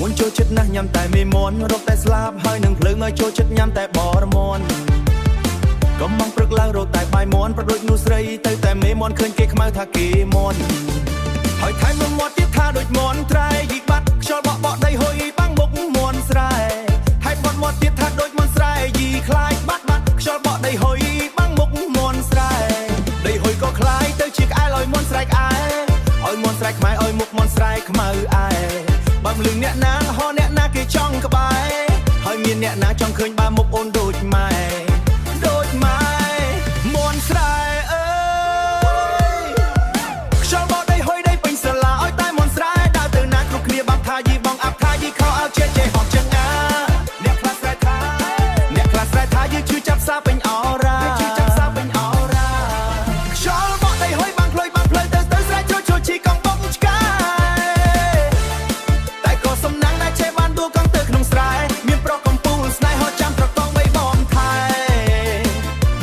មុនចូលចិត្តណាស់ញ៉ាំតែមេមន់រកតែស្លាប់ហើយនឹងភ្លើងឲ្យចូលចិត្តញ៉ាំតែបរមន់កំងព្រឹកឡើងរកតែបាយមន់ប្រដូចនោះស្រីទៅតែមេមន់ឃើញគេខ្មៅថាគេមន់ហើយថែមមាត់ទៀតថាដូចមន់ត្រែយីបាត់ខ្យល់បក់បក់ដីហុយបាំងមុខមន់ស្រែថែមមាត់ទៀតថាដូចមន់ស្រែយីខ្លាយបាត់ខ្យល់បក់ដីហុយបាំងមុខមន់ស្រែដីហុយក៏ខ្លាយទៅជាក្អែលឲ្យមន់ស្រែក្អែឲ្យមន់ស្រែខ្មែរឲ្យមុខមន់ស្រែខ្មៅឯបើមលឹងអ្នកណាហោអ្នកណាគេចង់ក្បែរហើយមានអ្នកណាចង់ឃើញបាមុខអូនដូចម៉ែមន់ស្រែអើយខ្យល់បក់ដីហុយដីពេញសាលាឲ្យតែមន់ស្រែដើរទៅណាគ្រប់គ្នាបាំថាយីបងអាប់ថាយីខោអើចេះហត់ចឹងអាអ្នកខ្លះស្រែថាយីជួយចាប់សាពេញអរ៉ាខ្យល់បក់ដីហុយបាំងផ្លូវទៅស្រែចូលជីកង់បងឆ្កែតែក៏សំណាងដែរចេះបានដួលកង់ទៅក្នុងស្រែមានប្រុសកំពូលស្នេហ៍ហត់ចាំប្រកងបីបំថែ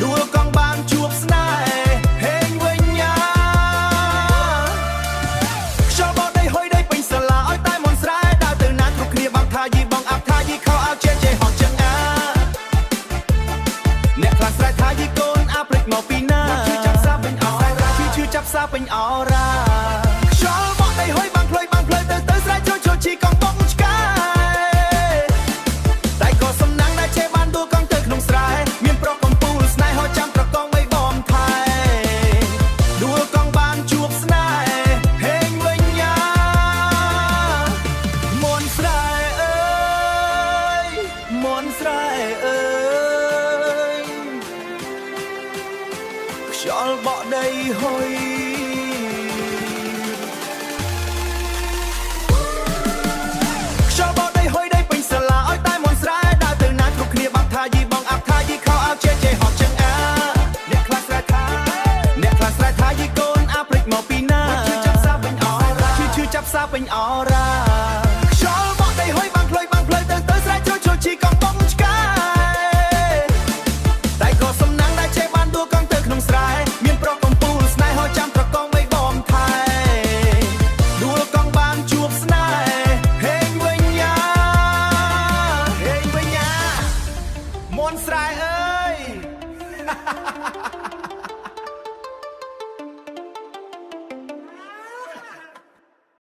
ដួលកង់បានជួបស្នេហ៍ហេងវិញញាខ្យល់បក់ដីហុយដីពេញសាលាឲ្យតែមន់ស្រែដើរទៅណាគ្រប់គ្នាបាំថាយីបងអាប់ថាយីខោអើចេះហត់ចឹងអាអ្នកខ្លះស្រែថាយីកូនអាព្រិចមកពីណាជួយចាប់សាពេញអរ៉ាខ្យល់បក់ដីហុយបាំងផ្លូវទៅស្រែចូលជីកង់បងឆ្កែតែក៏សំណាងដែរចេះបានដួលកង់ទៅក្នុងស្រែមានប្រុសកំពូលស្នេហ៍ហត់ចាំប្រកងបីបំថែដួលកង់បានជួបស្នេហ៍ហេងវិញញាមន់ស្រែអើយមន់ស្រែអើយខ្យល់បក់ដីហុយខ្យល់បក់ដីហុយដីពេញសាលាឲ្យតែមន់ស្រែដើរទៅណាគ្រប់គ្នាបាំថាយីបងអាប់ថាយីខោអើចេះហត់ចឹងអាអ្នកខ្លះស្រែថាយីកូនអាព្រិចមកពីណាជួយចាប់សាពេញអរ៉ា